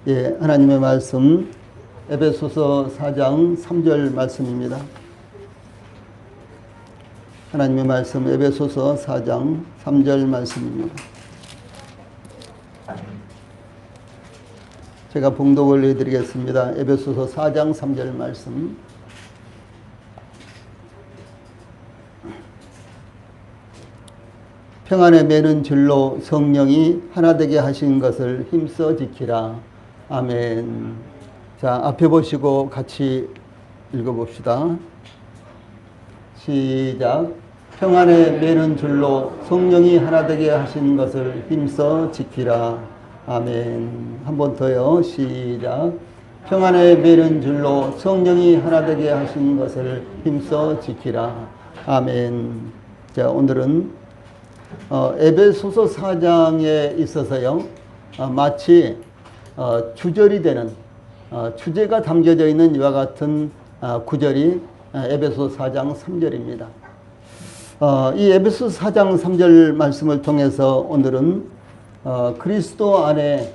예, 하나님의 말씀 에베소서 4장 3절 말씀입니다. 하나님의 말씀 에베소서 4장 3절 말씀입니다. 제가 봉독을 해드리겠습니다. 에베소서 4장 3절 말씀. 평안에 매는 줄로 성령이 하나 되게 하신 것을 힘써 지키라. 아멘. 자, 앞에 보시고 같이 읽어봅시다. 시작. 평안에 매는 줄로 성령이 하나 되게 하신 것을 힘써 지키라. 아멘. 한 번 더요. 시작. 평안에 매는 줄로 성령이 하나 되게 하신 것을 힘써 지키라. 아멘. 자, 오늘은 에베소서 4장에 있어서요, 마치 주절이 되는 주제가 담겨져 있는 이와 같은 구절이 에베소서 4장 3절입니다. 이 에베소서 4장 3절 말씀을 통해서 오늘은 그리스도 안에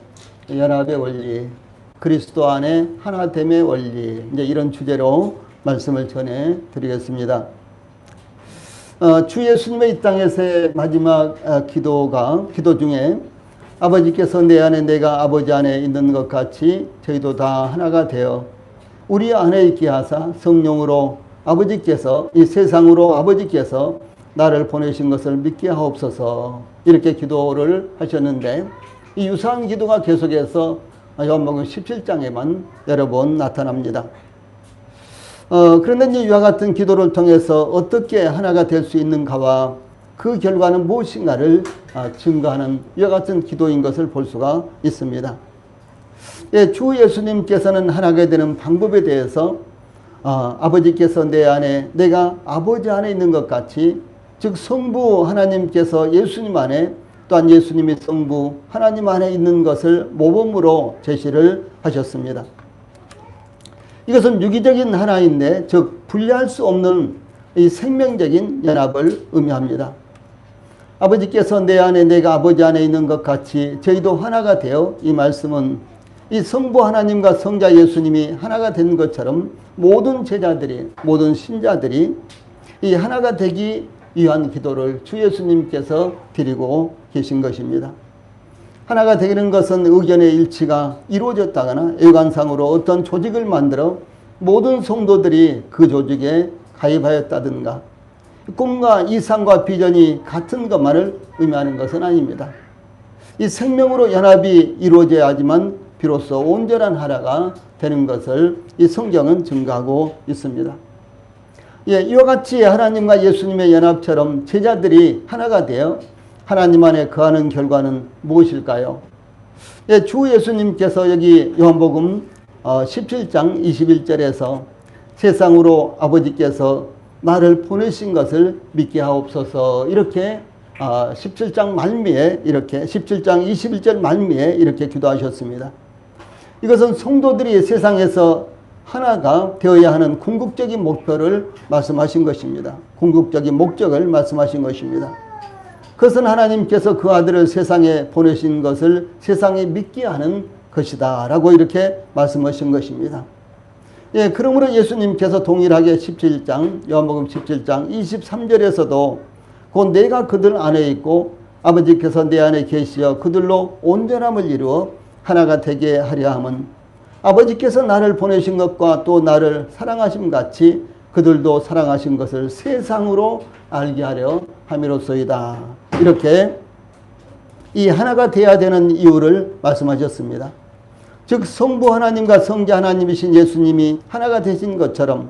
연합의 원리, 그리스도 안에 하나됨의 원리, 이제 이런 주제로 말씀을 전해 드리겠습니다. 주 예수님의 이 땅에서의 마지막 기도 중에 아버지께서 내 안에 내가 아버지 안에 있는 것 같이 저희도 다 하나가 되어 우리 안에 있게 하사 성령으로 아버지께서 이 세상으로 아버지께서 나를 보내신 것을 믿게 하옵소서, 이렇게 기도를 하셨는데, 이 유사한 기도가 계속해서 요한복음 17장에만 여러 번 나타납니다. 그런데 이제 이와 같은 기도를 통해서 어떻게 하나가 될 수 있는가와 그 결과는 무엇인가를 증거하는 이와 같은 기도인 것을 볼 수가 있습니다. 예, 주 예수님께서는 하나가 되는 방법에 대해서 아버지께서 내 안에 내가 아버지 안에 있는 것 같이, 즉 성부 하나님께서 예수님 안에, 또한 예수님이 성부 하나님 안에 있는 것을 모범으로 제시를 하셨습니다. 이것은 유기적인 하나인데, 즉 분리할 수 없는 이 생명적인 연합을 의미합니다. 아버지께서 내 안에 내가 아버지 안에 있는 것 같이 저희도 하나가 되어, 이 말씀은 이 성부 하나님과 성자 예수님이 하나가 된 것처럼 모든 제자들이, 모든 신자들이 이 하나가 되기 위한 기도를 주 예수님께서 드리고 계신 것입니다. 하나가 되는 것은 의견의 일치가 이루어졌다거나 일관상으로 어떤 조직을 만들어 모든 성도들이 그 조직에 가입하였다든가 꿈과 이상과 비전이 같은 것만을 의미하는 것은 아닙니다. 이 생명으로 연합이 이루어져야지만 비로소 온전한 하나가 되는 것을 이 성경은 증거하고 있습니다. 예, 이와 같이 하나님과 예수님의 연합처럼 제자들이 하나가 되어 하나님 안에 거하는 결과는 무엇일까요? 예, 주 예수님께서 여기 요한복음 17장 21절에서 세상으로 아버지께서 나를 보내신 것을 믿게 하옵소서, 이렇게 17장 말미에, 이렇게 17장 21절 말미에 이렇게 기도하셨습니다. 이것은 성도들이 세상에서 하나가 되어야 하는 궁극적인 목표를 말씀하신 것입니다. 궁극적인 목적을 말씀하신 것입니다. 그것은 하나님께서 그 아들을 세상에 보내신 것을 세상에 믿게 하는 것이다 라고 이렇게 말씀하신 것입니다. 예, 그러므로 예수님께서 동일하게 17장, 요한복음 17장 23절에서도 곧 내가 그들 안에 있고 아버지께서 내 안에 계시어 그들로 온전함을 이루어 하나가 되게 하려 함은 아버지께서 나를 보내신 것과 또 나를 사랑하심 같이 그들도 사랑하신 것을 세상으로 알게 하려 함이로소이다. 이렇게 이 하나가 되어야 되는 이유를 말씀하셨습니다. 즉 성부 하나님과 성자 하나님이신 예수님이 하나가 되신 것처럼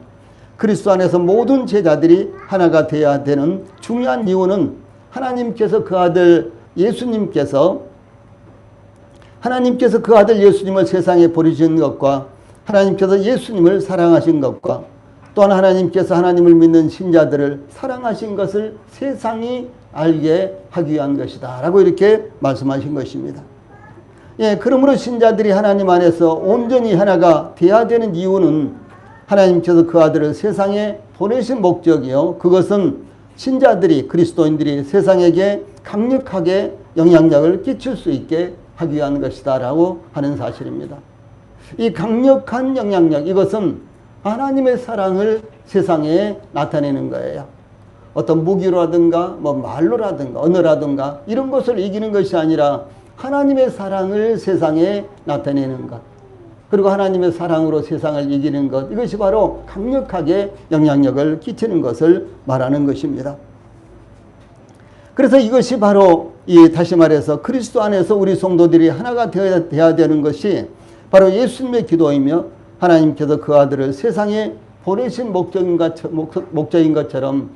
그리스도 안에서 모든 제자들이 하나가 되어야 되는 중요한 이유는 하나님께서 그 아들 예수님께서 그 아들 예수님을 세상에 보내신 것과 하나님께서 예수님을 사랑하신 것과 또한 하나님께서 하나님을 믿는 신자들을 사랑하신 것을 세상이 알게 하기 위한 것이다 라고 이렇게 말씀하신 것입니다. 예, 그러므로 신자들이 하나님 안에서 온전히 하나가 되어야 되는 이유는 하나님께서 그 아들을 세상에 보내신 목적이요, 그것은 신자들이, 그리스도인들이 세상에게 강력하게 영향력을 끼칠 수 있게 하기 위한 것이다 라고 하는 사실입니다. 이 강력한 영향력, 이것은 하나님의 사랑을 세상에 나타내는 거예요. 어떤 무기로라든가 말로라든가 언어라든가 이런 것을 이기는 것이 아니라 하나님의 사랑을 세상에 나타내는 것, 그리고 하나님의 사랑으로 세상을 이기는 것, 이것이 바로 강력하게 영향력을 끼치는 것을 말하는 것입니다. 그래서 이것이 바로 다시 말해서 그리스도 안에서 우리 성도들이 하나가 되어야 되는 것이 바로 예수님의 기도이며, 하나님께서 그 아들을 세상에 보내신 목적인 것처럼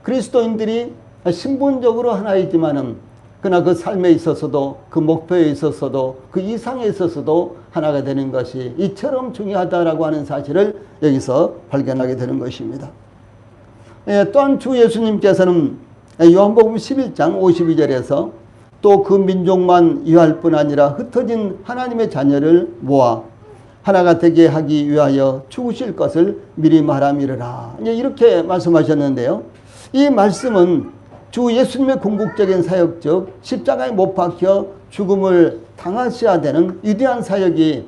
그리스도인들이 신분적으로 하나이지만은 그러나 그 삶에 있어서도, 그 목표에 있어서도, 그 이상에 있어서도 하나가 되는 것이 이처럼 중요하다라고 하는 사실을 여기서 발견하게 되는 것입니다. 또한 주 예수님께서는 요한복음 11장 52절에서 또 그 민족만 위할 뿐 아니라 흩어진 하나님의 자녀를 모아 하나가 되게 하기 위하여 죽으실 것을 미리 말함이르라, 이렇게 말씀하셨는데요. 이 말씀은 주 예수님의 궁극적인 사역, 즉 십자가에 못 박혀 죽음을 당하셔야 되는 위대한 사역이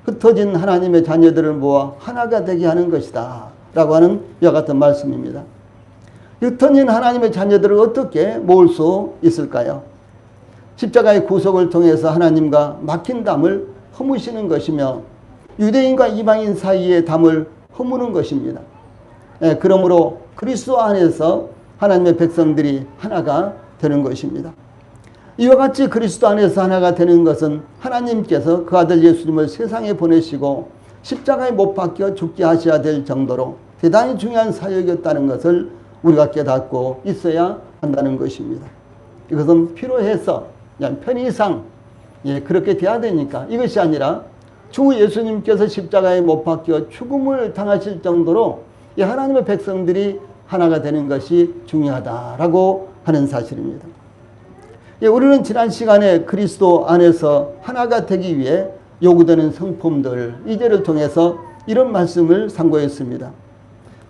흩어진 하나님의 자녀들을 모아 하나가 되게 하는 것이다 라고 하는 이와 같은 말씀입니다. 흩어진 하나님의 자녀들을 어떻게 모을 수 있을까요? 십자가의 구속을 통해서 하나님과 막힌 담을 허무시는 것이며 유대인과 이방인 사이의 담을 허무는 것입니다. 그러므로 그리스도 안에서 하나님의 백성들이 하나가 되는 것입니다. 이와 같이 그리스도 안에서 하나가 되는 것은 하나님께서 그 아들 예수님을 세상에 보내시고 십자가에 못 박혀 죽게 하셔야 될 정도로 대단히 중요한 사역이었다는 것을 우리가 깨닫고 있어야 한다는 것입니다. 이것은 필요해서 그냥 편의상 그렇게 돼야 되니까, 이것이 아니라 주 예수님께서 십자가에 못 박혀 죽음을 당하실 정도로 이 하나님의 백성들이 하나가 되는 것이 중요하다라고 하는 사실입니다. 우리는 지난 시간에 그리스도 안에서 하나가 되기 위해 요구되는 성품들, 2절을 통해서 이런 말씀을 상고했습니다.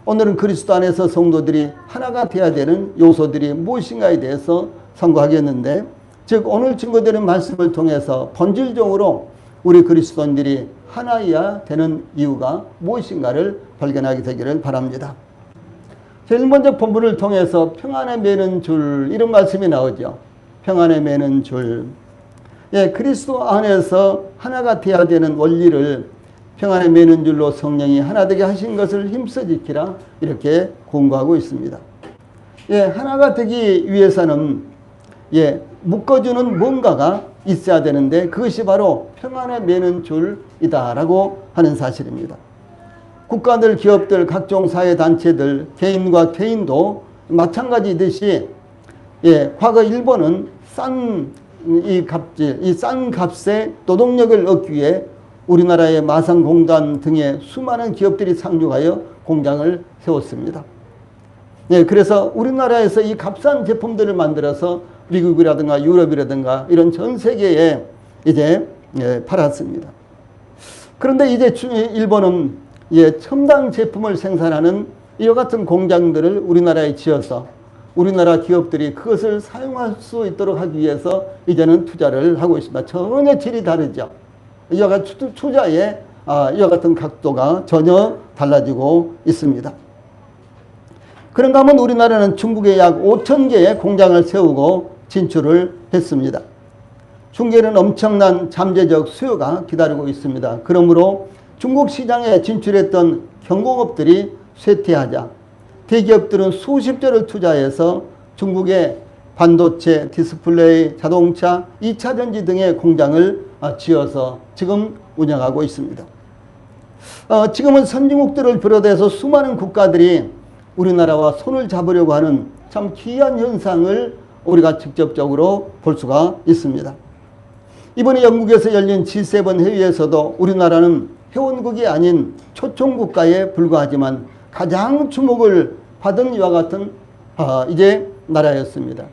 오늘은 그리스도 안에서 성도들이 하나가 되어야 되는 요소들이 무엇인가에 대해서 상고하겠는데, 즉 오늘 증거되는 말씀을 통해서 본질적으로 우리 그리스도인들이 하나여야 되는 이유가 무엇인가를 발견하게 되기를 바랍니다. 제일 먼저 본문을 통해서 평안에 매는 줄, 이런 말씀이 나오죠. 평안에 매는 줄. 그리스도 안에서 하나가 되어야 되는 원리를 평안에 매는 줄로 성령이 하나 되게 하신 것을 힘써 지키라, 이렇게 권고하고 있습니다. 하나가 되기 위해서는 묶어주는 뭔가가 있어야 되는데 그것이 바로 평안에 매는 줄이다라고 하는 사실입니다. 국가들, 기업들, 각종 사회단체들, 개인과 개인도 마찬가지듯이 과거 일본은 싼 값에 노동력을 얻기 위해 우리나라의 마산공단 등의 수많은 기업들이 상륙하여 공장을 세웠습니다. 그래서 우리나라에서 이 값싼 제품들을 만들어서 미국이라든가 유럽이라든가 이런 전 세계에 이제 팔았습니다. 그런데 이제 일본은 첨단 제품을 생산하는 이와 같은 공장들을 우리나라에 지어서 우리나라 기업들이 그것을 사용할 수 있도록 하기 위해서 이제는 투자를 하고 있습니다. 전혀 질이 다르죠. 이와 같은 투자의 이와 같은 각도가 전혀 달라지고 있습니다. 그런가 하면 우리나라는 중국에 약 5,000개의 공장을 세우고 진출을 했습니다. 중국에는 엄청난 잠재적 수요가 기다리고 있습니다. 그러므로 중국 시장에 진출했던 경공업들이 쇠퇴하자 대기업들은 수십조를 투자해서 중국의 반도체, 디스플레이, 자동차, 2차전지 등의 공장을 지어서 지금 운영하고 있습니다. 지금은 선진국들을 비롯해서 수많은 국가들이 우리나라와 손을 잡으려고 하는 참 기이한 현상을 우리가 직접적으로 볼 수가 있습니다. 이번에 영국에서 열린 G7 회의에서도 우리나라는 회원국이 아닌 초청국가에 불과하지만 가장 주목을 받은 이와 같은 이제 나라였습니다.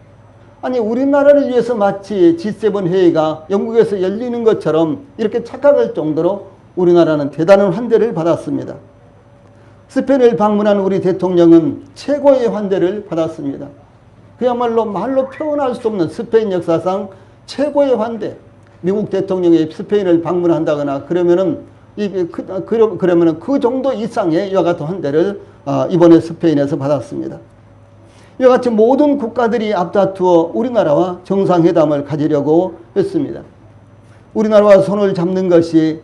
아니, 우리나라를 위해서 마치 G7 회의가 영국에서 열리는 것처럼 이렇게 착각할 정도로 우리나라는 대단한 환대를 받았습니다. 스페인을 방문한 우리 대통령은 최고의 환대를 받았습니다. 그야말로 말로 표현할 수 없는 스페인 역사상 최고의 환대. 미국 대통령이 스페인을 방문한다거나 그러면은 그러면은 그 정도 이상의 이와 같은 환대를 이번에 스페인에서 받았습니다. 이와 같이 모든 국가들이 앞다투어 우리나라와 정상회담을 가지려고 했습니다. 우리나라와 손을 잡는 것이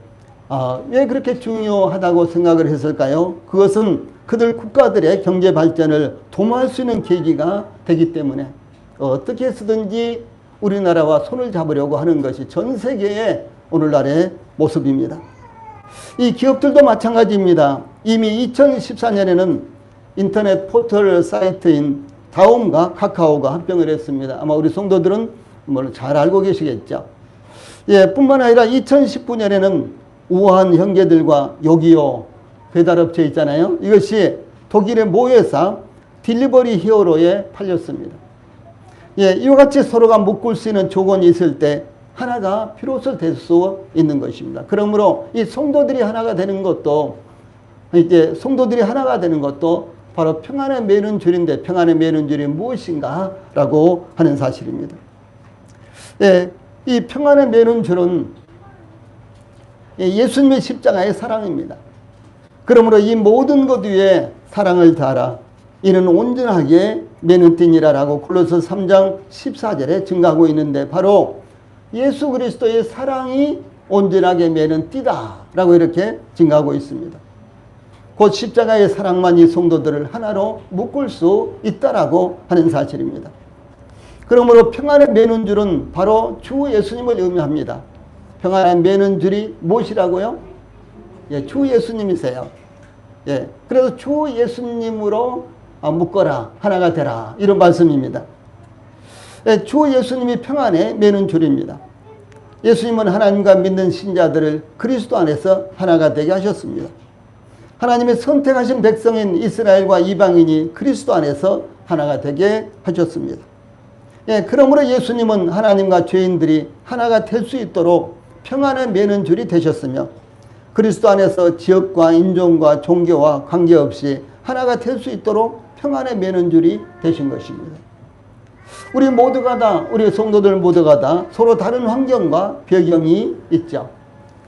왜 그렇게 중요하다고 생각을 했을까요? 그것은 그들 국가들의 경제 발전을 도모할 수 있는 계기가 되기 때문에 어떻게 해서든지 우리나라와 손을 잡으려고 하는 것이 전 세계의 오늘날의 모습입니다. 이 기업들도 마찬가지입니다. 이미 2014년에는 인터넷 포털 사이트인 다음과 카카오가 합병을 했습니다. 아마 우리 성도들은 잘 알고 계시겠죠. 예, 뿐만 아니라 2019년에는 우한 형제들과 요기요 배달업체 있잖아요. 이것이 독일의 모회사 딜리버리 히어로에 팔렸습니다. 예, 이와 같이 서로가 묶을 수 있는 조건이 있을 때 하나가 비로소 될 수 있는 것입니다. 그러므로 이 성도들이 하나가 되는 것도 이제 성도들이 하나가 되는 것도 바로 평안의 매는 줄인데 평안의 매는 줄이 무엇인가 라고 하는 사실입니다. 예, 이 평안의 매는 줄은 예수님의 십자가의 사랑입니다. 그러므로 이 모든 것 위에 사랑을 다하라. 이는 온전하게 매는 띠니라라고 골로새 3장 14절에 증가하고 있는데 바로 예수 그리스도의 사랑이 온전하게 매는 띠다라고 이렇게 증가하고 있습니다. 곧 십자가의 사랑만이 성도들을 하나로 묶을 수 있다라고 하는 사실입니다. 그러므로 평안의 매는 줄은 바로 주 예수님을 의미합니다. 평안의 매는 줄이 무엇이라고요? 예, 주 예수님이세요. 예, 그래서 주 예수님으로 묶어라, 하나가 되라, 이런 말씀입니다. 예, 주 예수님이 평안의 매는 줄입니다. 예수님은 하나님과 믿는 신자들을 그리스도 안에서 하나가 되게 하셨습니다. 하나님의 선택하신 백성인 이스라엘과 이방인이 그리스도 안에서 하나가 되게 하셨습니다. 예, 그러므로 예수님은 하나님과 죄인들이 하나가 될 수 있도록 평안의 매는 줄이 되셨으며 그리스도 안에서 지역과 인종과 종교와 관계없이 하나가 될 수 있도록 평안의 매는 줄이 되신 것입니다. 우리 모두가 다, 우리 성도들 모두가 다 서로 다른 환경과 배경이 있죠.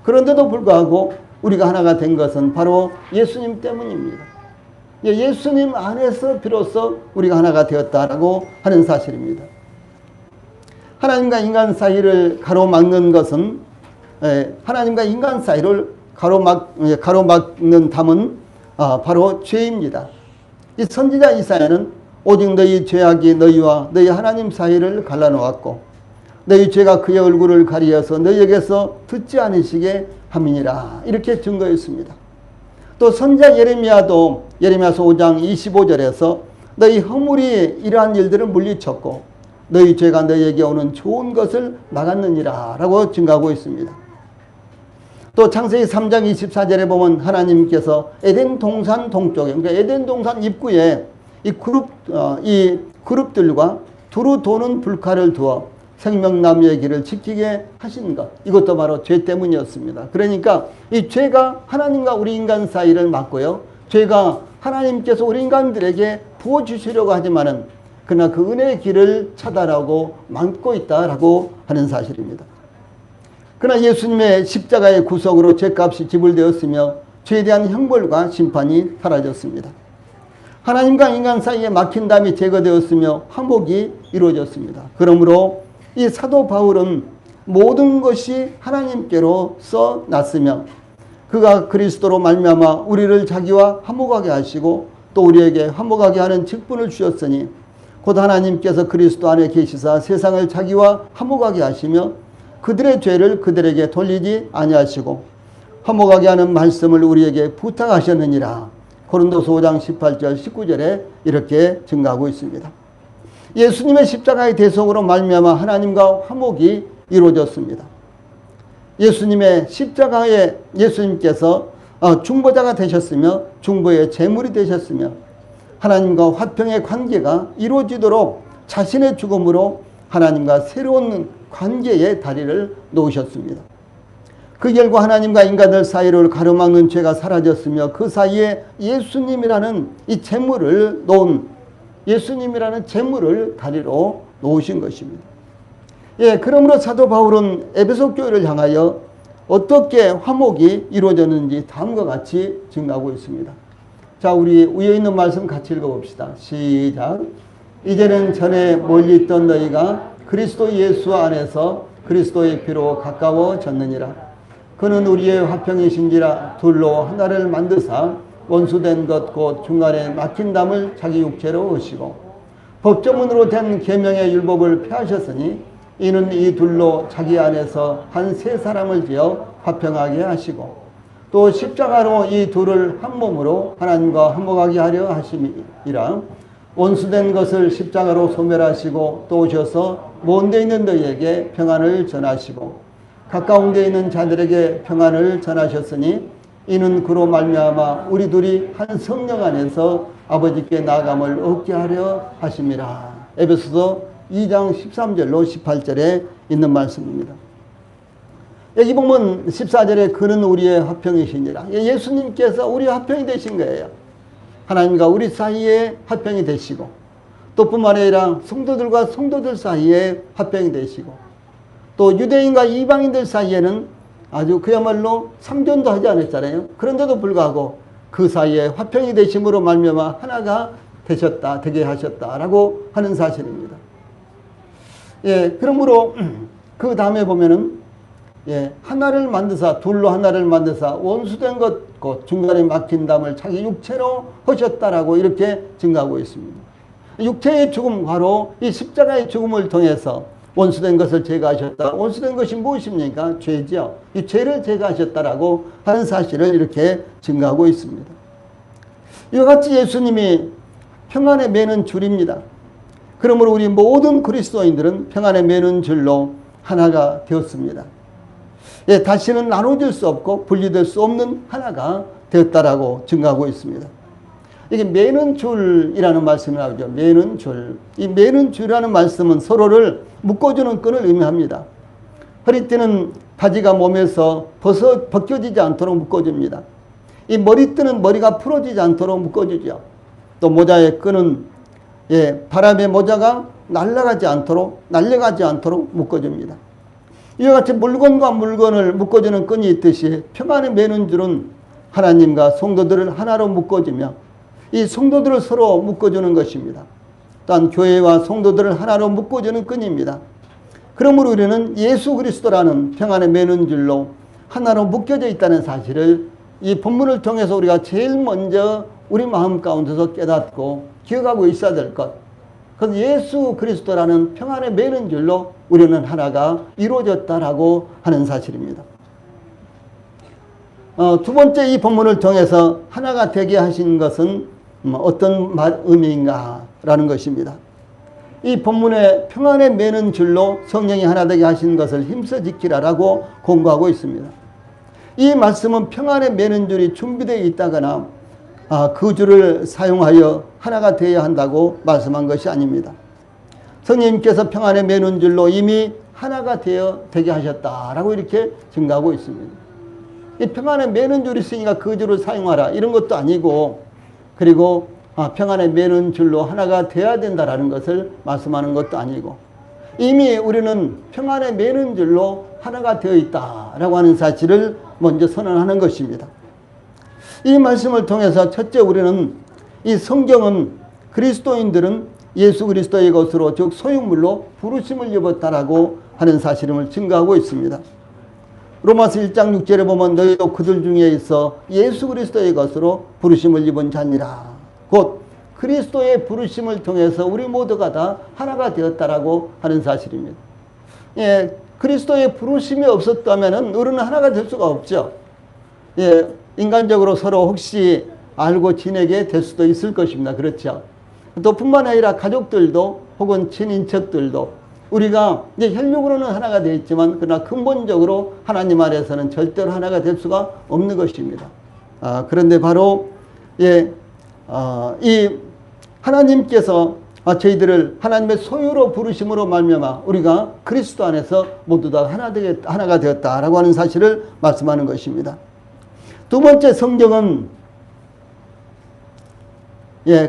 그런데도 불구하고 우리가 하나가 된 것은 바로 예수님 때문입니다. 예수님 안에서 비로소 우리가 하나가 되었다라고 하는 사실입니다. 하나님과 인간 사이를 가로막는 것은 하나님과 인간 사이를 가로막는 담은 바로 죄입니다. 이 선지자 이사야는 오직 너희 죄악이 너희와 너희 하나님 사이를 갈라놓았고 너희 죄가 그의 얼굴을 가리어서 너희에게서 듣지 않으시게 함이니라 이렇게 증거했습니다. 또 선지자 예레미야도 예레미야서 5장 25절에서 너희 허물이 이러한 일들을 물리쳤고 너희 죄가 너희에게 오는 좋은 것을 막았느니라 라고 증거하고 있습니다. 또 창세기 3장 24절에 보면 하나님께서 에덴 동산 동쪽에, 그러니까 에덴 동산 입구에 이 그룹들과 두루 도는 불칼을 두어 생명나무의 길을 지키게 하신 것, 이것도 바로 죄 때문이었습니다. 그러니까 이 죄가 하나님과 우리 인간 사이를 막고요, 죄가 하나님께서 우리 인간들에게 부어주시려고 하지만은 그러나 그 은혜의 길을 차단하고 막고 있다라고 하는 사실입니다. 그러나 예수님의 십자가의 구속으로 죄값이 지불되었으며 죄에 대한 형벌과 심판이 사라졌습니다. 하나님과 인간 사이에 막힌 담이 제거되었으며 화목이 이루어졌습니다. 그러므로 이 사도 바울은 모든 것이 하나님께로 써놨으며 그가 그리스도로 말미암아 우리를 자기와 화목하게 하시고 또 우리에게 화목하게 하는 직분을 주셨으니 곧 하나님께서 그리스도 안에 계시사 세상을 자기와 화목하게 하시며 그들의 죄를 그들에게 돌리지 아니하시고 화목하게 하는 말씀을 우리에게 부탁하셨느니라. 고린도서 5장 18절 19절에 이렇게 증가하고 있습니다. 예수님의 십자가의 대속으로 말미암아 하나님과 화목이 이루어졌습니다. 예수님의 십자가에 예수님께서 중보자가 되셨으며 중보의 제물이 되셨으며 하나님과 화평의 관계가 이루어지도록 자신의 죽음으로 하나님과 새로운 관계의 다리를 놓으셨습니다. 그 결과 하나님과 인간들 사이를 가로막는 죄가 사라졌으며 그 사이에 예수님이라는 이 제물을 놓은 예수님이라는 제물을 다리로 놓으신 것입니다. 예, 그러므로 사도 바울은 에베소 교회를 향하여 어떻게 화목이 이루어졌는지 다음과 같이 증가하고 있습니다. 자, 우리 위에 있는 말씀 같이 읽어봅시다. 시작. 이제는 전에 멀리 있던 너희가 그리스도 예수 안에서 그리스도의 피로 가까워졌느니라. 그는 우리의 화평이신지라 둘로 하나를 만드사 원수된 것 곧 중간에 막힌 담을 자기 육체로 오시고 법조문으로 된 계명의 율법을 폐하셨으니 이는 이 둘로 자기 안에서 한 세 사람을 지어 화평하게 하시고 또 십자가로 이 둘을 한 몸으로 하나님과 화목하게 하려 하심이라. 원수된 것을 십자가로 소멸하시고 또 오셔서 먼 데 있는 너희에게 평안을 전하시고 가까운 데 있는 자들에게 평안을 전하셨으니 이는 그로 말미암아 우리 둘이 한 성령 안에서 아버지께 나아감을 얻게 하려 하심이라. 에베소서 2장 13절로 18절에 있는 말씀입니다. 여기 보면 14절에 그는 우리의 화평이시니라. 예수님께서 우리의 화평이 되신 거예요. 하나님과 우리 사이에 화평이 되시고 또 뿐만 아니라 성도들과 성도들 사이에 화평이 되시고 또 유대인과 이방인들 사이에는 아주 그야말로 참전도 하지 않았잖아요. 그런데도 불구하고 그 사이에 화평이 되심으로 말미암아 하나가 되셨다, 되게 하셨다라고 하는 사실입니다. 예, 그러므로 그 다음에 보면은 예, 하나를 만드사 둘로 하나를 만드사 원수된 것 곧 중간에 막힌 담을 자기 육체로 하셨다라고 이렇게 증가하고 있습니다. 육체의 죽음 바로 이 십자가의 죽음을 통해서 원수된 것을 제거하셨다. 원수된 것이 무엇입니까? 죄죠. 이 죄를 제거하셨다라고 하는 사실을 이렇게 증가하고 있습니다. 이와 같이 예수님이 평안에 매는 줄입니다. 그러므로 우리 모든 그리스도인들은 평안에 매는 줄로 하나가 되었습니다. 예, 다시는 나눠질 수 없고 분리될 수 없는 하나가 되었다라고 증가하고 있습니다. 이게 매는 줄이라는 말씀이 나오죠. 매는 줄. 이 매는 줄이라는 말씀은 서로를 묶어주는 끈을 의미합니다. 허리띠는 바지가 몸에서 벗겨지지 않도록 묶어줍니다. 이 머리띠는 머리가 풀어지지 않도록 묶어주죠. 또 모자의 끈은 예, 바람의 모자가 날아가지 않도록 묶어줍니다. 이와 같이 물건과 물건을 묶어주는 끈이 있듯이 평안에 매는 줄은 하나님과 성도들을 하나로 묶어주며 이 성도들을 서로 묶어주는 것입니다. 또한 교회와 성도들을 하나로 묶어주는 끈입니다. 그러므로 우리는 예수 그리스도라는 평안에 매는 줄로 하나로 묶여져 있다는 사실을 이 본문을 통해서 우리가 제일 먼저 우리 마음 가운데서 깨닫고 기억하고 있어야 될 것. 그래서 예수 그리스도라는 평안에 매는 줄로 우리는 하나가 이루어졌다라고 하는 사실입니다. 두 번째 이 본문을 통해서 하나가 되게 하신 것은 어떤 의미인가라는 것입니다. 이 본문에 평안에 매는 줄로 성령이 하나 되게 하신 것을 힘써 지키라라고 공고하고 있습니다. 이 말씀은 평안에 매는 줄이 준비되어 있다거나 그 줄을 사용하여 하나가 되어야 한다고 말씀한 것이 아닙니다. 성령님께서 평안에 매는 줄로 이미 하나가 되게 하셨다라고 이렇게 증가하고 있습니다. 이 평안에 매는 줄이 있으니까 그 줄을 사용하라 이런 것도 아니고 그리고 평안에 매는 줄로 하나가 되어야 된다라는 것을 말씀하는 것도 아니고 이미 우리는 평안에 매는 줄로 하나가 되어 있다라고 하는 사실을 먼저 선언하는 것입니다. 이 말씀을 통해서 첫째 우리는 이 성경은 그리스도인들은 예수 그리스도의 것으로 즉 소유물로 부르심을 입었다라고 하는 사실임을 증거하고 있습니다. 로마서 1장 6절에 보면 너희도 그들 중에 있어 예수 그리스도의 것으로 부르심을 입은 자니라. 곧 그리스도의 부르심을 통해서 우리 모두가 다 하나가 되었다라고 하는 사실입니다. 예, 그리스도의 부르심이 없었다면 우리는 하나가 될 수가 없죠. 예, 인간적으로 서로 혹시 알고 지내게 될 수도 있을 것입니다. 그렇죠. 또 뿐만 아니라 가족들도 혹은 친인척들도 우리가 이제 혈육으로는 하나가 되어 있지만 그러나 근본적으로 하나님 안에서는 절대로 하나가 될 수가 없는 것입니다. 그런데 바로 이 하나님께서 저희들을 하나님의 소유로 부르심으로 말미암아 우리가 그리스도 안에서 모두 다 하나가 되었다라고 하는 사실을 말씀하는 것입니다. 두 번째 성경은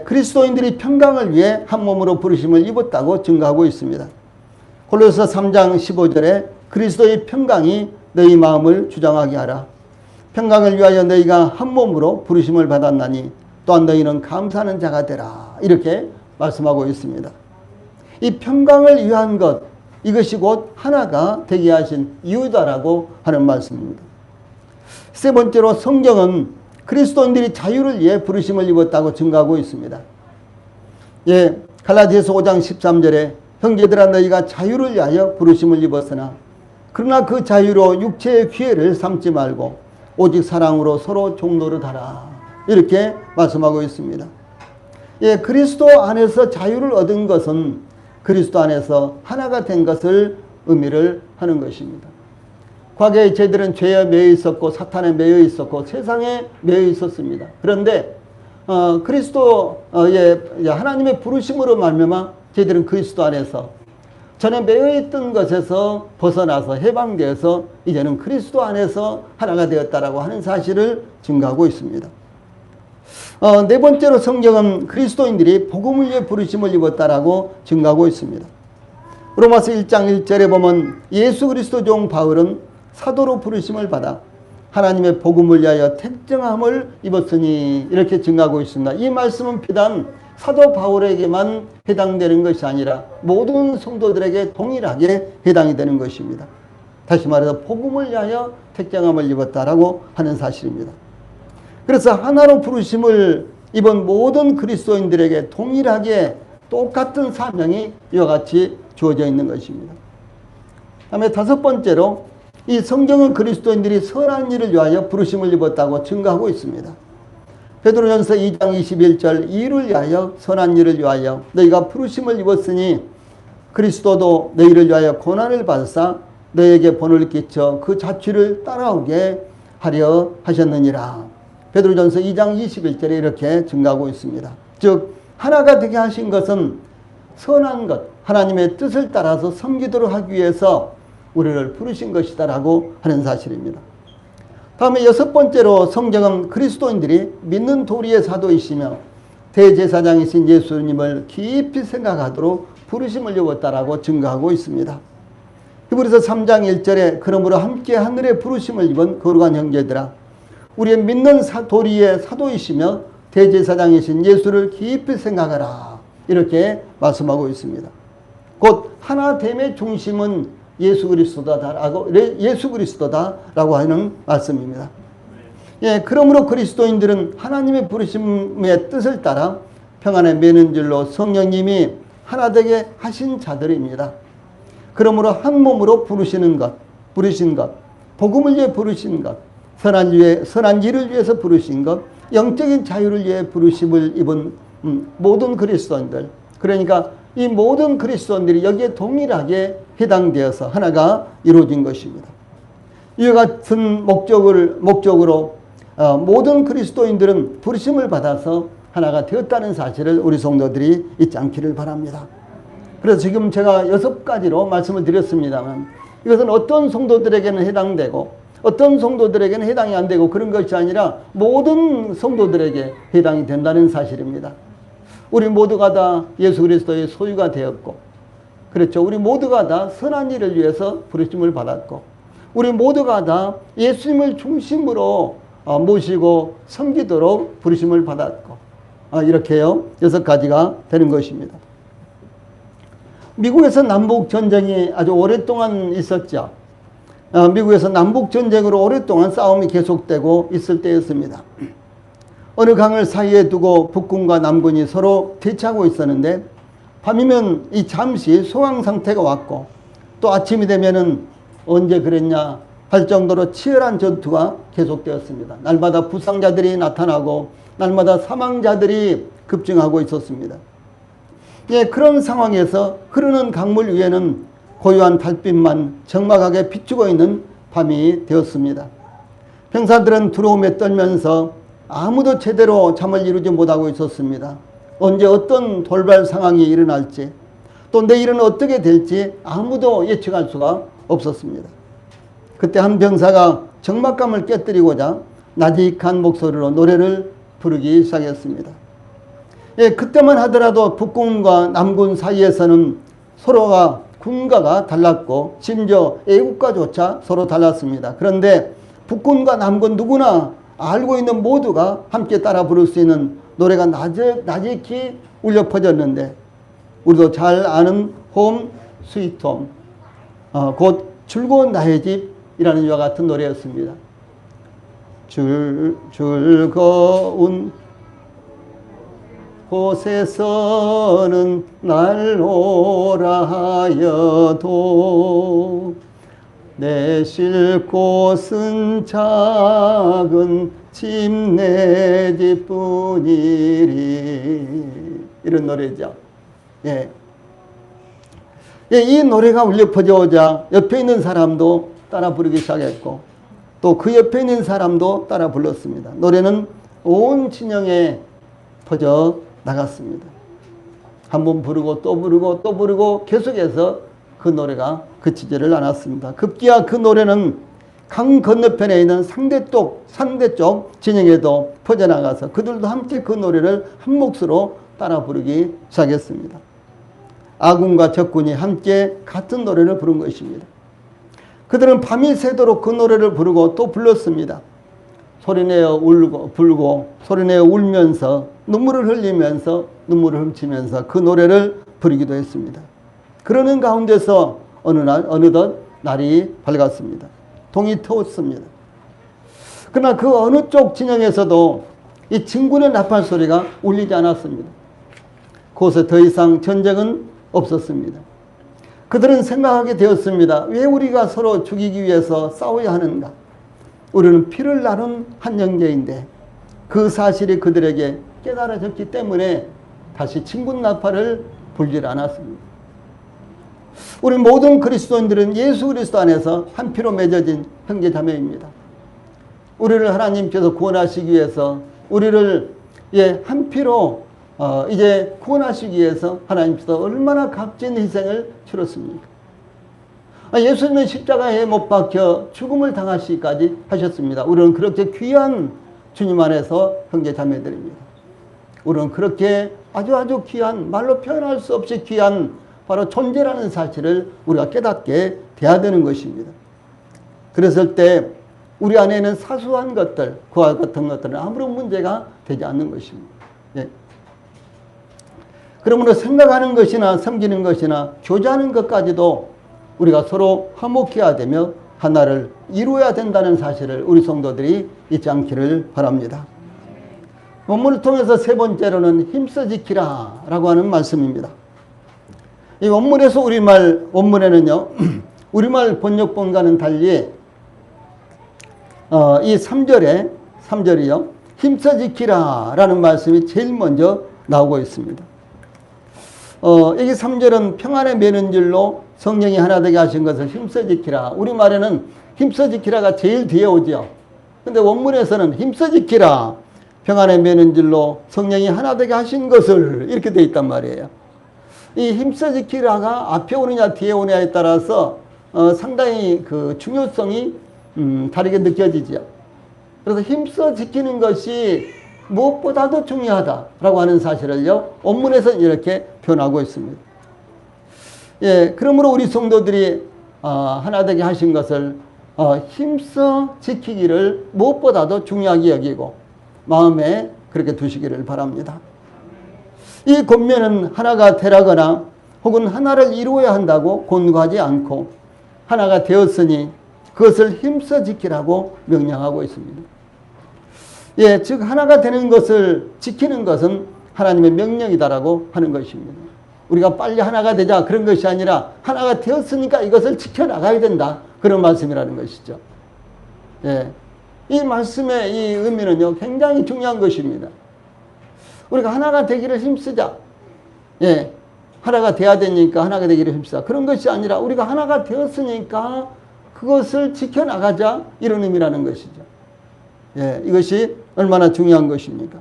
그리스도인들이 평강을 위해 한 몸으로 부르심을 입었다고 증거하고 있습니다. 골로새 3장 15절에 그리스도의 평강이 너희 마음을 주장하게 하라. 평강을 위하여 너희가 한 몸으로 부르심을 받았나니 또한 너희는 감사하는 자가 되라. 이렇게 말씀하고 있습니다. 이 평강을 위한 것, 이것이 곧 하나가 되게 하신 이유다라고 하는 말씀입니다. 세 번째로 성경은 그리스도인들이 자유를 위해 부르심을 입었다고 증거하고 있습니다. 예, 갈라디아서 5장 13절에 형제들아 너희가 자유를 위하여 부르심을 입었으나 그러나 그 자유로 육체의 기회를 삼지 말고 오직 사랑으로 서로 종노릇 하라. 이렇게 말씀하고 있습니다. 예, 그리스도 안에서 자유를 얻은 것은 그리스도 안에서 하나가 된 것을 의미를 하는 것입니다. 과거에 저희들은 죄에 매여 있었고 사탄에 매여 있었고 세상에 매여 있었습니다. 그런데 그리스도의 하나님의 부르심으로 말미암아 저희들은 그리스도 안에서 전에 매여 있던 것에서 벗어나서 해방되어서 이제는 그리스도 안에서 하나가 되었다라고 하는 사실을 증거하고 있습니다. 네 번째로 성경은 그리스도인들이 복음을 위해 부르심을 입었다라고 증거하고 있습니다. 로마서 1장 1절에 보면 예수 그리스도 종 바울은 사도로 부르심을 받아 하나님의 복음을 위하여 택정함을 입었으니 이렇게 증거하고 있습니다. 이 말씀은 비단 사도 바울에게만 해당되는 것이 아니라 모든 성도들에게 동일하게 해당이 되는 것입니다. 다시 말해서 복음을 위하여 택정함을 입었다라고 하는 사실입니다. 그래서 하나로 부르심을 입은 모든 그리스도인들에게 동일하게 똑같은 사명이 이와 같이 주어져 있는 것입니다. 다음에 다섯 번째로 이 성경은 그리스도인들이 선한 일을 위하여 부르심을 입었다고 증거하고 있습니다. 베드로전서 2장 21절 이를 위하여 선한 일을 위하여 너희가 부르심을 입었으니 그리스도도 너희를 위하여 고난을 받으사 너희에게 본을 끼쳐 그 자취를 따라오게 하려 하셨느니라. 베드로전서 2장 21절에 이렇게 증거하고 있습니다. 즉 하나가 되게 하신 것은 선한 것, 하나님의 뜻을 따라서 섬기도록 하기 위해서 우리를 부르신 것이다 라고 하는 사실입니다. 다음에 여섯 번째로 성경은 그리스도인들이 믿는 도리의 사도이시며 대제사장이신 예수님을 깊이 생각하도록 부르심을 입었다라고 증거하고 있습니다. 히브리서 3장 1절에 그러므로 함께 하늘의 부르심을 입은 거룩한 형제들아 우리의 믿는 도리의 사도이시며 대제사장이신 예수를 깊이 생각하라. 이렇게 말씀하고 있습니다. 곧 하나됨의 중심은 예수 그리스도다라고 하는 말씀입니다. 예, 그러므로 그리스도인들은 하나님의 부르심의 뜻을 따라 평안에 매는 줄로 성령님이 하나 되게 하신 자들입니다. 그러므로 한 몸으로 부르신 것, 복음을 위해 부르신 것, 선한 일을 위해서 부르신 것, 영적인 자유를 위해 부르심을 입은 모든 그리스도인들, 그러니까 이 모든 그리스도인들이 여기에 동일하게 해당되어서 하나가 이루어진 것입니다. 이와 같은 목적으로 모든 그리스도인들은 부르심을 받아서 하나가 되었다는 사실을 우리 성도들이 잊지 않기를 바랍니다. 그래서 지금 제가 6가지로 말씀을 드렸습니다만 이것은 어떤 성도들에게는 해당되고 어떤 성도들에게는 해당이 안 되고 그런 것이 아니라 모든 성도들에게 해당이 된다는 사실입니다. 우리 모두가 다 예수 그리스도의 소유가 되었고, 그렇죠. 우리 모두가 다 선한 일을 위해서 부르심을 받았고, 우리 모두가 다 예수님을 중심으로 모시고 섬기도록 부르심을 받았고, 이렇게요. 6가지가 되는 것입니다. 미국에서 남북전쟁이 아주 오랫동안 있었죠. 미국에서 남북전쟁으로 오랫동안 싸움이 계속되고 있을 때였습니다. 어느 강을 사이에 두고 북군과 남군이 서로 대치하고 있었는데 밤이면 이 잠시 소강 상태가 왔고 또 아침이 되면은 언제 그랬냐 할 정도로 치열한 전투가 계속되었습니다. 날마다 부상자들이 나타나고 날마다 사망자들이 급증하고 있었습니다. 예, 그런 상황에서 흐르는 강물 위에는 고요한 달빛만 적막하게 비추고 있는 밤이 되었습니다. 병사들은 두려움에 떨면서 아무도 제대로 잠을 이루지 못하고 있었습니다. 언제 어떤 돌발 상황이 일어날지 또 내일은 어떻게 될지 아무도 예측할 수가 없었습니다. 그때 한 병사가 적막감을 깨뜨리고자 나직한 목소리로 노래를 부르기 시작했습니다. 예, 그때만 하더라도 북군과 남군 사이에서는 서로가 군가가 달랐고 심지어 애국가조차 서로 달랐습니다. 그런데 북군과 남군 누구나 알고 있는 모두가 함께 따라 부를 수 있는 노래가 나직히 울려 퍼졌는데 우리도 잘 아는 홈 스위트 홈, 곧 즐거운 나의 집이라는 이와 같은 노래였습니다. 즐거운 곳에서는 날 오라 하여도 내 쉴 곳은 작은 집 내 집뿐이리. 이런 노래죠. 예. 예, 이 노래가 울려 퍼져오자 옆에 있는 사람도 따라 부르기 시작했고 또 그 옆에 있는 사람도 따라 불렀습니다. 노래는 온 진영에 퍼져 나갔습니다. 한번 부르고 또 부르고 또 부르고 계속해서 그 노래가 그치지를 않았습니다. 급기야 그 노래는 강 건너편에 있는 상대 쪽 진영에도 퍼져나가서 그들도 함께 그 노래를 한 몫으로 따라 부르기 시작했습니다. 아군과 적군이 함께 같은 노래를 부른 것입니다. 그들은 밤이 새도록 그 노래를 부르고 또 불렀습니다. 소리내어 불고 소리내어 울면서 눈물을 흘리면서 눈물을 훔치면서 그 노래를 부르기도 했습니다. 그러는 가운데서 어느덧 날이 밝았습니다. 동이 트었습니다. 그러나 그 어느 쪽 진영에서도 이 진군의 나팔 소리가 울리지 않았습니다. 그곳에 더 이상 전쟁은 없었습니다. 그들은 생각하게 되었습니다. 왜 우리가 서로 죽이기 위해서 싸워야 하는가? 우리는 피를 나눈 한 형제인데 그 사실이 그들에게 깨달아졌기 때문에 다시 진군 나팔을 불지 않았습니다. 우리 모든 그리스도인들은 예수 그리스도 안에서 한 피로 맺어진 형제 자매입니다. 우리를 하나님께서 구원하시기 위해서 우리를 한 피로 이제 구원하시기 위해서 하나님께서 얼마나 값진 희생을 치렀습니까? 예수님은 십자가에 못 박혀 죽음을 당하시기까지 하셨습니다. 우리는 그렇게 귀한 주님 안에서 형제 자매들입니다. 우리는 그렇게 아주 귀한, 말로 표현할 수 없이 귀한 바로 존재라는 사실을 우리가 깨닫게 돼야 되는 것입니다. 그랬을 때 우리 안에는 사소한 것들, 그와 같은 것들은 아무런 문제가 되지 않는 것입니다. 예. 그러므로 생각하는 것이나 섬기는 것이나 교제하는 것까지도 우리가 서로 화목해야 되며 하나를 이루어야 된다는 사실을 우리 성도들이 잊지 않기를 바랍니다. 본문을 통해서 세 번째로는 힘써 지키라 라고 하는 말씀입니다. 이 원문에서 원문에는요, 우리말 번역본과는 달리 이 3절이요, 힘써 지키라 라는 말씀이 제일 먼저 나오고 있습니다. 여기 3절은 평안에 매는 줄로 성령이 하나 되게 하신 것을 힘써 지키라. 우리말에는 힘써 지키라가 제일 뒤에 오죠. 근데 원문에서는 힘써 지키라. 평안에 매는 줄로 성령이 하나 되게 하신 것을 이렇게 되어 있단 말이에요. 이 힘써 지키라가 앞에 오느냐 뒤에 오느냐에 따라서 상당히 그 중요성이 다르게 느껴지죠. 그래서 힘써 지키는 것이 무엇보다도 중요하다라고 하는 사실을요, 원문에서는 이렇게 표현하고 있습니다. 예, 그러므로 우리 성도들이 하나 되게 하신 것을 힘써 지키기를 무엇보다도 중요하게 여기고 마음에 그렇게 두시기를 바랍니다. 이 권면은 하나가 되라거나 혹은 하나를 이루어야 한다고 권고하지 않고 하나가 되었으니 그것을 힘써 지키라고 명령하고 있습니다. 예, 즉 하나가 되는 것을 지키는 것은 하나님의 명령이다라고 하는 것입니다. 우리가 빨리 하나가 되자 그런 것이 아니라 하나가 되었으니까 이것을 지켜나가야 된다, 그런 말씀이라는 것이죠. 예, 이 말씀의 이 의미는요 굉장히 중요한 것입니다. 우리가 하나가 되기를 힘쓰자. 예, 하나가 돼야 되니까 하나가 되기를 힘쓰자. 그런 것이 아니라 우리가 하나가 되었으니까 그것을 지켜나가자, 이런 의미라는 것이죠. 예, 이것이 얼마나 중요한 것입니까?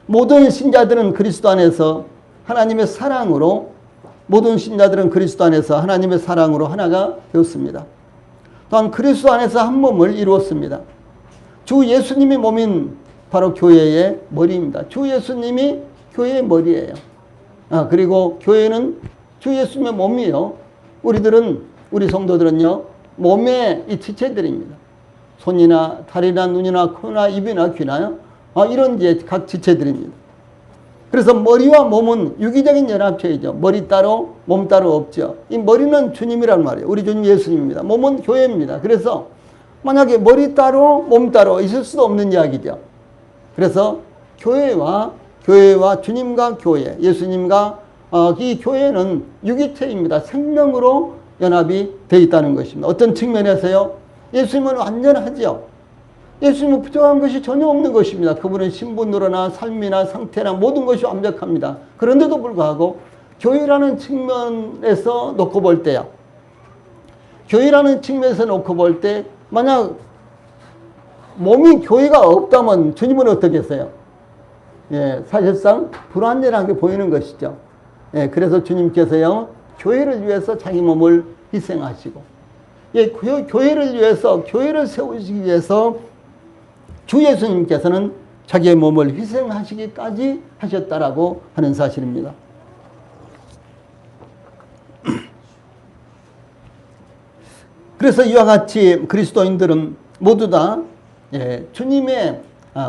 모든 신자들은 그리스도 안에서 하나님의 사랑으로 하나가 되었습니다. 또한 그리스도 안에서 한 몸을 이루었습니다. 주 예수님이 몸인 바로 교회의 머리입니다. 주 예수님이 교회의 머리예요. 그리고 교회는 주 예수님의 몸이요. 우리 성도들은요, 몸의 이 지체들입니다. 손이나 다리나 눈이나 코나 입이나 귀나요. 이런 이제 각 지체들입니다. 그래서 머리와 몸은 유기적인 연합체이죠. 머리 따로 몸 따로 없죠. 이 머리는 주님이란 말이에요. 우리 주님 예수님입니다. 몸은 교회입니다. 그래서 만약에 머리 따로 몸 따로 있을 수도 없는 이야기죠. 그래서 교회와 주님과 교회, 예수님과 이 교회는 유기체입니다. 생명으로 연합이 되어 있다는 것입니다. 어떤 측면에서요, 예수님은 완전하죠. 예수님은 부족한 것이 전혀 없는 것입니다. 그분은 신분으로나 삶이나 상태나 모든 것이 완벽합니다. 그런데도 불구하고 교회라는 측면에서 놓고 볼 때요, 교회라는 측면에서 놓고 볼 때 만약 몸이 교회가 없다면 주님은 어떻겠어요? 예, 사실상 불완전하게 보이는 것이죠. 예, 그래서 주님께서요, 교회를 위해서 자기 몸을 희생하시고, 예, 교회를 위해서, 교회를 세우시기 위해서 주 예수님께서는 자기의 몸을 희생하시기까지 하셨다라고 하는 사실입니다. 그래서 이와 같이 그리스도인들은 모두 다 주님의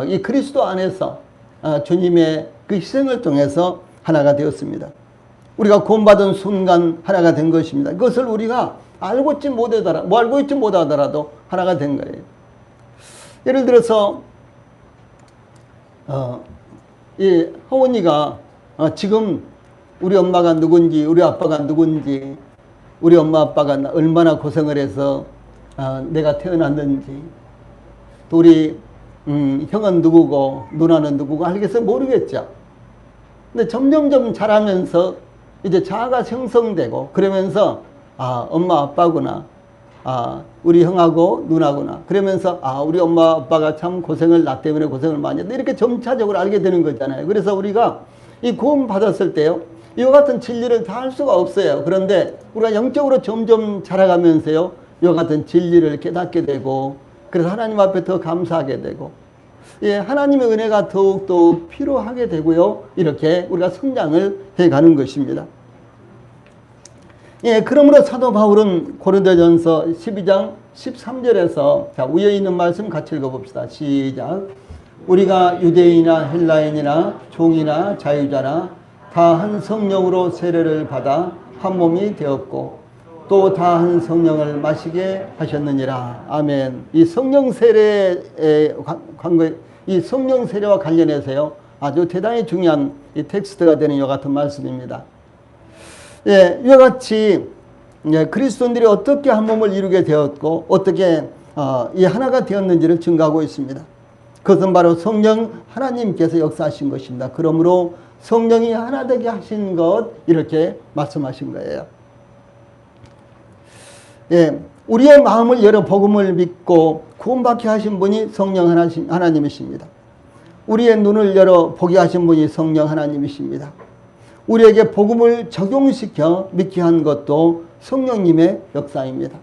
이 그리스도 안에서 주님의 그 희생을 통해서 하나가 되었습니다. 우리가 구원받은 순간 하나가 된 것입니다. 그것을 우리가 알고 있지 못하더라도 하나가 된 거예요. 예를 들어서 이 하원이가 지금 우리 엄마가 누군지, 우리 아빠가 누군지, 우리 엄마 아빠가 얼마나 고생을 해서 내가 태어났는지, 또 우리 형은 누구고 누나는 누구고 알겠어요? 모르겠죠. 근데 점점점 자라면서 이제 자아가 형성되고, 그러면서 엄마 아빠구나, 우리 형하고 누나구나, 그러면서 우리 엄마 아빠가 참 고생을, 나 때문에 고생을 많이 했다, 이렇게 점차적으로 알게 되는 거잖아요. 그래서 우리가 이 구원 받았을 때요, 이와 같은 진리를 다 할 수가 없어요. 그런데 우리가 영적으로 점점 자라가면서요, 이와 같은 진리를 깨닫게 되고, 그래서 하나님 앞에 더 감사하게 되고, 예, 하나님의 은혜가 더욱더 필요하게 되고요, 이렇게 우리가 성장을 해가는 것입니다. 예, 그러므로 사도 바울은 고린도전서 12장 13절에서 자, 위에 있는 말씀 같이 읽어봅시다. 시작. 우리가 유대인이나 헬라인이나 종이나 자유자나 다 한 성령으로 세례를 받아 한 몸이 되었고 또 다 한 성령을 마시게 하셨느니라. 아멘. 이 성령 세례의 이 성령 세례와 관련해서요, 아주 대단히 중요한 이 텍스트가 되는 이와 같은 말씀입니다. 예, 이와 같이 그리스도인들이 어떻게 한 몸을 이루게 되었고 어떻게 이 하나가 되었는지를 증거하고 있습니다. 그것은 바로 성령 하나님께서 역사하신 것입니다. 그러므로 성령이 하나 되게 하신 것, 이렇게 말씀하신 거예요. 예, 우리의 마음을 열어 복음을 믿고 구원받게 하신 분이 성령 하나님이십니다. 우리의 눈을 열어 보게 하신 분이 성령 하나님이십니다. 우리에게 복음을 적용시켜 믿게 한 것도 성령님의 역사입니다.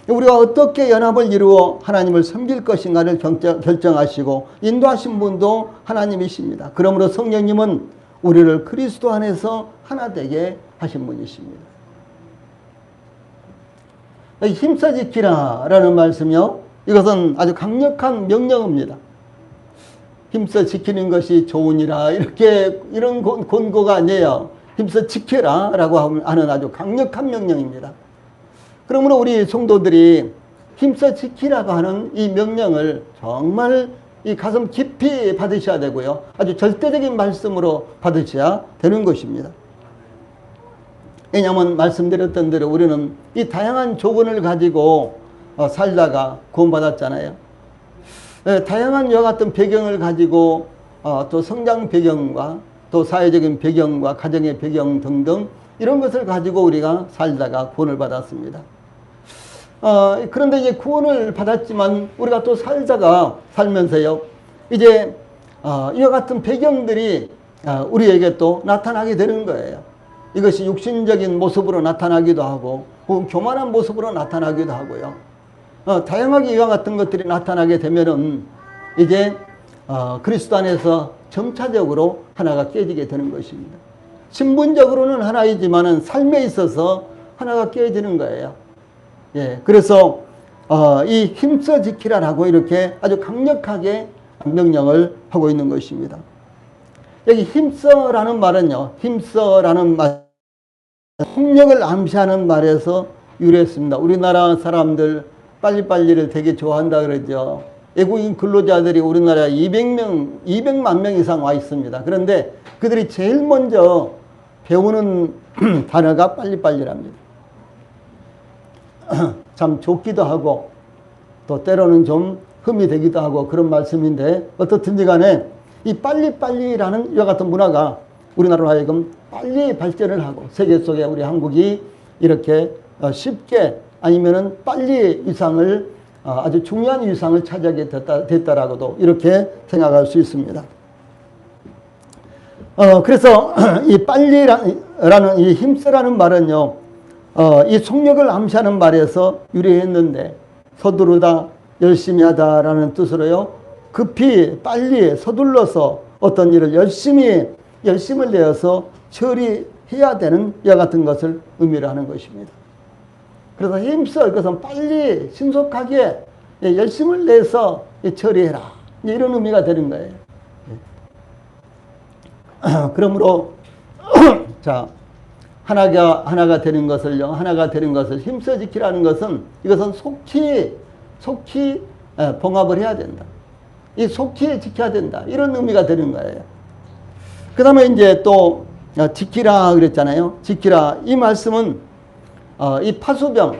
우리가 어떻게 연합을 이루어 하나님을 섬길 것인가를 결정하시고 인도하신 분도 하나님이십니다. 그러므로 성령님은 우리를 그리스도 안에서 하나 되게 하신 분이십니다. 힘써 지키라 라는 말씀이요, 이것은 아주 강력한 명령입니다. 힘써 지키는 것이 좋으니라, 이런 권고가 아니에요. 힘써 지켜라 라고 하는 아주 강력한 명령입니다. 그러므로 우리 성도들이 힘써 지키라고 하는 이 명령을 정말 이 가슴 깊이 받으셔야 되고요, 아주 절대적인 말씀으로 받으셔야 되는 것입니다. 왜냐하면 말씀드렸던 대로 우리는 이 다양한 조건을 가지고 살다가 구원받았잖아요. 다양한 이와 같은 배경을 가지고 또 성장 배경과 또 사회적인 배경과 가정의 배경 등등 이런 것을 가지고 우리가 살다가 구원을 받았습니다. 그런데 이제 구원을 받았지만 우리가 또 살면서요, 이제 이와 같은 배경들이 우리에게 또 나타나게 되는 거예요. 이것이 육신적인 모습으로 나타나기도 하고 혹은 교만한 모습으로 나타나기도 하고요. 다양하게 이와 같은 것들이 나타나게 되면은 이제 그리스도 안에서 점차적으로 하나가 깨지게 되는 것입니다. 신분적으로는 하나이지만은 삶에 있어서 하나가 깨어지는 거예요. 예, 그래서 이 힘써 지키라라고 이렇게 아주 강력하게 명령을 하고 있는 것입니다. 여기 힘써라는 말은요, 힘써라는 말, 속력을 암시하는 말에서 유래했습니다. 우리나라 사람들 빨리빨리를 되게 좋아한다 그러죠. 외국인 근로자들이 우리나라에 200만 명 이상 와 있습니다. 그런데 그들이 제일 먼저 배우는 단어가 빨리빨리랍니다. 참 좋기도 하고 또 때로는 좀 흠이 되기도 하고 그런 말씀인데, 어떻든지 간에 이 빨리빨리라는 이와 같은 문화가 우리나라로 하여금 빨리 발전을 하고 세계 속에 우리 한국이 이렇게 쉽게 아니면은 빨리 위상을 아주 중요한 위상을 차지하게 됐다라고도 이렇게 생각할 수 있습니다. 그래서 이 빨리라는 이 힘쓰라는 말은요, 이 속력을 암시하는 말에서 유래했는데, 서두르다, 열심히 하다라는 뜻으로요, 급히 빨리 서둘러서 어떤 일을 열심을 내어서 처리해야 되는 이와 같은 것을 의미를 하는 것입니다. 그래서 힘써, 이것은 빨리 신속하게 열심을 내서 처리해라, 이런 의미가 되는 거예요. 그러므로 자, 하나가 되는 것을 힘써 지키라는 것은, 이것은 속히 봉합을 해야 된다. 이 속히 지켜야 된다, 이런 의미가 되는 거예요. 그 다음에 이제 또 지키라 그랬잖아요. 지키라, 이 말씀은 이 파수병,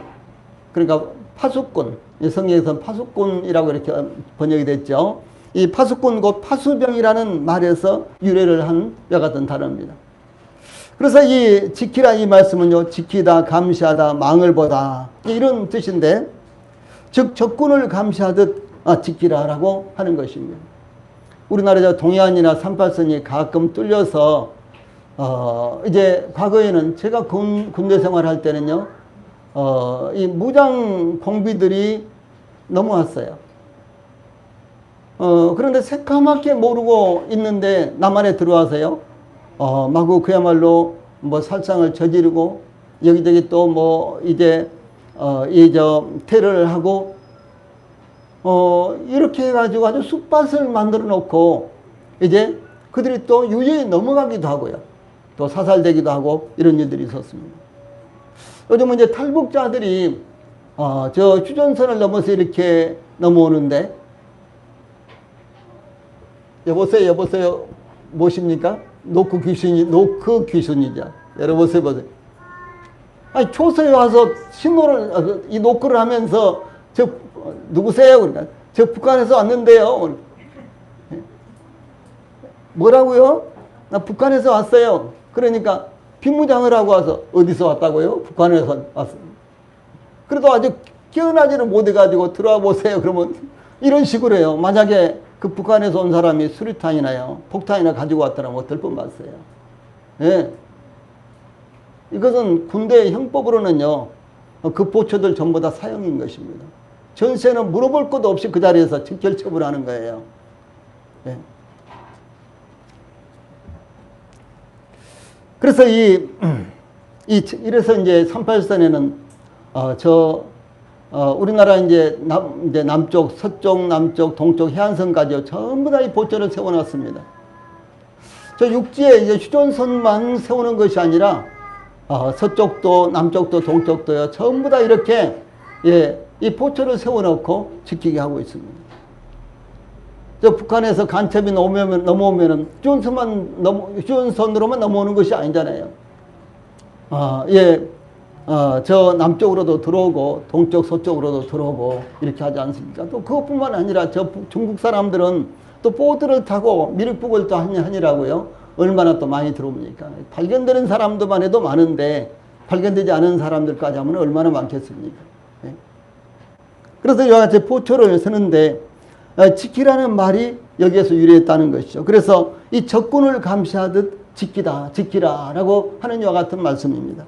그러니까 파수꾼, 성경에서는 파수꾼이라고 이렇게 번역이 됐죠. 이 파수꾼 곧 파수병이라는 말에서 유래를 한 이와 같은 단어입니다. 그래서 이 지키라, 이 말씀은요, 지키다, 감시하다, 망을 보다, 이런 뜻인데, 즉 적군을 감시하듯 지키라라고 하는 것입니다. 우리나라 동해안이나 38선이 가끔 뚫려서 이제 과거에는 제가 군대 생활할 때는요, 이 무장 공비들이 넘어왔어요. 그런데 새까맣게 모르고 있는데 남한에 들어와서요, 마구 그야말로 뭐 살상을 저지르고 여기저기 또 뭐 이제 테러를 하고 이렇게 해가지고 아주 쑥밭을 만들어 놓고 이제 그들이 또 유유히 넘어가기도 하고요, 또 사살되기도 하고 이런 일들이 있었습니다. 요즘은 이제 탈북자들이 저 휴전선을 넘어서 이렇게 넘어오는데, 여보세요 무엇입니까? 노크 귀순이죠. 여러분 보세요. 아니, 초소에 와서 신호를 이 노크를 하면서 저 누구세요? 그러니까 저 북한에서 왔는데요. 뭐라고요? 나 북한에서 왔어요. 그러니까 빈무장을 하고 와서, 어디서 왔다고요? 북한에서 왔어요. 그래도 아주 깨어나지는 못해가지고 들어와 보세요. 그러면 이런 식으로 해요. 만약에 그 북한에서 온 사람이 수류탄이나요, 폭탄이나 가지고 왔다면 어떨 뻔봤어요. 예. 이것은 군대 형법으로는요, 그 보초들 전부 다 사형인 것입니다. 전세는 물어볼 것도 없이 그 자리에서 직결 처분하는 거예요. 예. 그래서 이래서 이제 38선에는 우리나라 이제 남쪽, 서쪽, 남쪽, 동쪽 해안선까지 전부 다 이 보초를 세워놨습니다. 저 육지에 이제 휴전선만 세우는 것이 아니라 서쪽도, 남쪽도, 동쪽도요, 전부 다 이렇게 이 보초를 세워놓고 지키게 하고 있습니다. 저 북한에서 간첩이 넘어오면은 휴전선으로만 넘어오는 것이 아니잖아요. 저 남쪽으로도 들어오고 동쪽 서쪽으로도 들어오고 이렇게 하지 않습니까? 또 그것뿐만 아니라 저 중국 사람들은 또 보트를 타고 미륵북을 또 하니라고요, 얼마나 또 많이 들어옵니까? 발견되는 사람들만 해도 많은데 발견되지 않은 사람들까지 하면 얼마나 많겠습니까? 네? 그래서 이와 같이 보초를 쓰는데, 지키라는 말이 여기에서 유래했다는 것이죠. 그래서 이 적군을 감시하듯 지키라라고 하는 이와 같은 말씀입니다.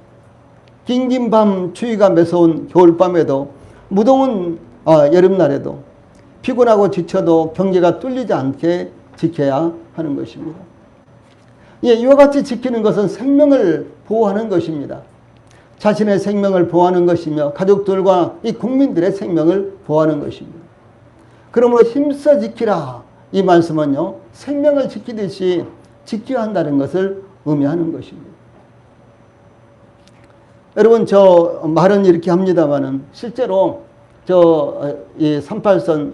긴긴 밤 추위가 매서운 겨울밤에도, 무더운 여름날에도, 피곤하고 지쳐도 경계가 뚫리지 않게 지켜야 하는 것입니다. 예, 이와 같이 지키는 것은 생명을 보호하는 것입니다. 자신의 생명을 보호하는 것이며 가족들과 이 국민들의 생명을 보호하는 것입니다. 그러므로 힘써 지키라. 이 말씀은요, 생명을 지키듯이 지켜야 한다는 것을 의미하는 것입니다. 여러분, 저 말은 이렇게 합니다만은 실제로 이 38선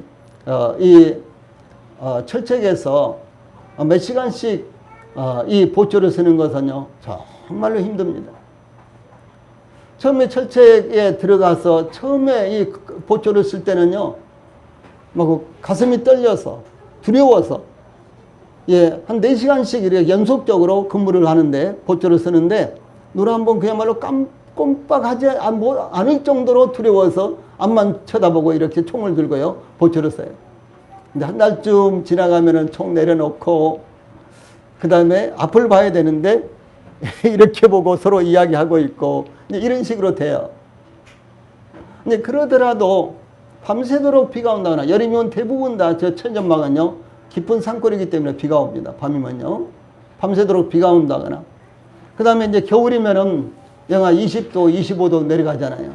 철책에서 몇 시간씩 이 보초를 쓰는 것은요, 정말로 힘듭니다. 처음에 철책에 들어가서 처음에 이 보초를 쓸 때는요, 막 가슴이 떨려서 두려워서 예, 한 4시간씩 이렇게 연속적으로 근무를 하는데 보초를 쓰는데 눈 한번 그야말로 꼼빡하지 않을 정도로 두려워서 앞만 쳐다보고 이렇게 총을 들고요, 보초를 써요. 근데 한 달쯤 지나가면은 총 내려놓고 그 다음에 앞을 봐야 되는데 이렇게 보고 서로 이야기하고 있고 이런 식으로 돼요. 근데 그러더라도 밤새도록 비가 온다거나 여름이면 대부분 다 저 천전망은요 깊은 산골이기 때문에 비가 옵니다. 밤이면요 밤새도록 비가 온다거나 그 다음에 이제 겨울이면은 영하 20도 25도 내려가잖아요.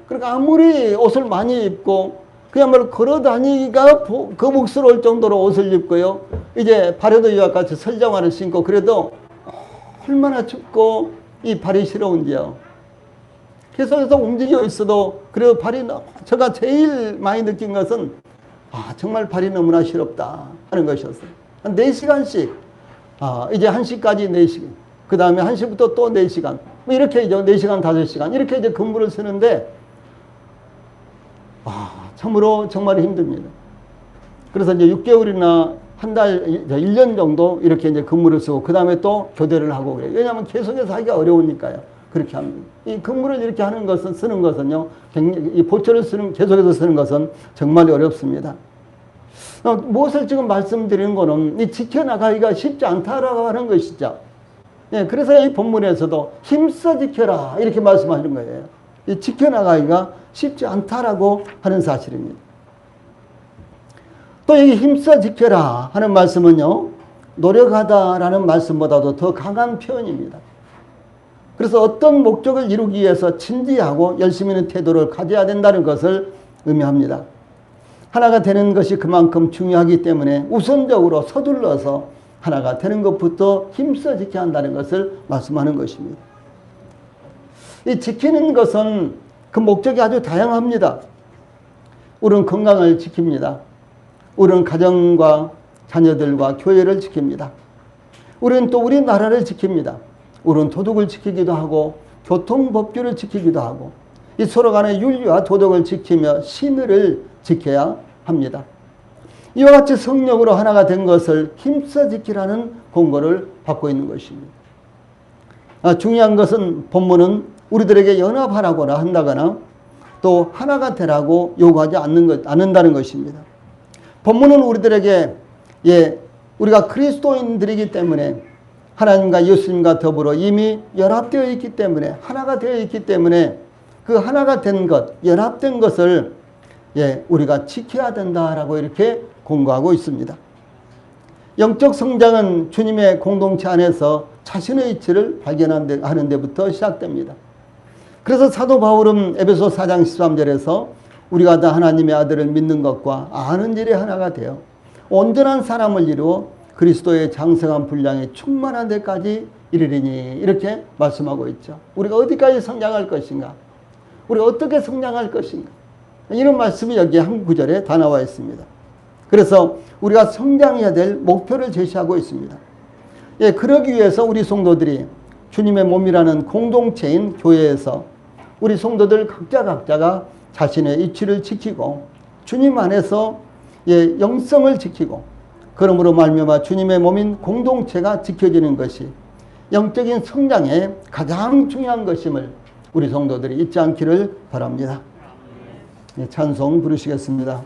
그러니까 아무리 옷을 많이 입고 그야말로 걸어 다니기가 거북스러울 정도로 옷을 입고요, 이제 발에도 이와 같이 설정화를 신고 그래도 얼마나 춥고 이 발이 시려운지요. 계속해서 움직여 있어도 그래도 발이 제가 제일 많이 느낀 것은 정말 발이 너무나 시렵다 하는 것이었어요. 한 4시간씩 이제 1시까지 4시간 그 다음에 1시부터 또 4시간 뭐 이렇게 이제 4시간 5시간 이렇게 이제 근무를 쓰는데 참으로 정말 힘듭니다. 그래서 이제 6개월이나 한 달, 1년 정도 이렇게 이제 근무를 쓰고 그 다음에 또 교대를 하고 그래요. 왜냐하면 계속해서 하기가 어려우니까요. 그렇게 합니다. 이 근무를 이렇게 하는 것은, 쓰는 것은요, 이 보초를 계속해서 쓰는 것은 정말 어렵습니다. 무엇을 지금 말씀드리는 거는 이 지켜나가기가 쉽지 않다라고 하는 것이죠. 예, 그래서 이 본문에서도 힘써 지켜라 이렇게 말씀하시는 거예요. 이 지켜나가기가 쉽지 않다라고 하는 사실입니다. 또 여기 힘써 지켜라 하는 말씀은요, 노력하다라는 말씀보다도 더 강한 표현입니다. 그래서 어떤 목적을 이루기 위해서 진지하고 열심히 있는 태도를 가져야 된다는 것을 의미합니다. 하나가 되는 것이 그만큼 중요하기 때문에 우선적으로 서둘러서 하나가 되는 것부터 힘써 지켜야 한다는 것을 말씀하는 것입니다. 이 지키는 것은 그 목적이 아주 다양합니다. 우리는 건강을 지킵니다. 우리는 가정과 자녀들과 교회를 지킵니다. 우리는 또 우리나라를 지킵니다. 우리는 도덕을 지키기도 하고 교통법규를 지키기도 하고 이 서로 간의 윤리와 도덕을 지키며 신의를 지켜야 합니다. 이와 같이 성령으로 하나가 된 것을 힘써 지키라는 공고를 받고 있는 것입니다. 중요한 것은 본문은 우리들에게 연합하라고나 한다거나 또 하나가 되라고 요구하지 않는다는 것입니다. 본문은 우리들에게 우리가 그리스도인들이기 때문에 하나님과 예수님과 더불어 이미 연합되어 있기 때문에 하나가 되어 있기 때문에 그 하나가 된 것, 연합된 것을 우리가 지켜야 된다라고 이렇게 공고하고 있습니다. 영적 성장은 주님의 공동체 안에서 자신의 위치를 발견하는 데부터 시작됩니다. 그래서 사도 바울은 에베소 4장 13절에서 우리가 다 하나님의 아들을 믿는 것과 아는 일에 하나가 되어 온전한 사람을 이루어 그리스도의 장성한 분량에 충만한 데까지 이르리니 이렇게 말씀하고 있죠. 우리가 어디까지 성장할 것인가? 우리가 어떻게 성장할 것인가? 이런 말씀이 여기 한 구절에 다 나와 있습니다. 그래서 우리가 성장해야 될 목표를 제시하고 있습니다. 그러기 위해서 우리 성도들이 주님의 몸이라는 공동체인 교회에서 우리 성도들 각자가 자신의 위치를 지키고 주님 안에서 영성을 지키고 그러므로 말미암아 주님의 몸인 공동체가 지켜지는 것이 영적인 성장의 가장 중요한 것임을 우리 성도들이 잊지 않기를 바랍니다. 찬송 부르시겠습니다.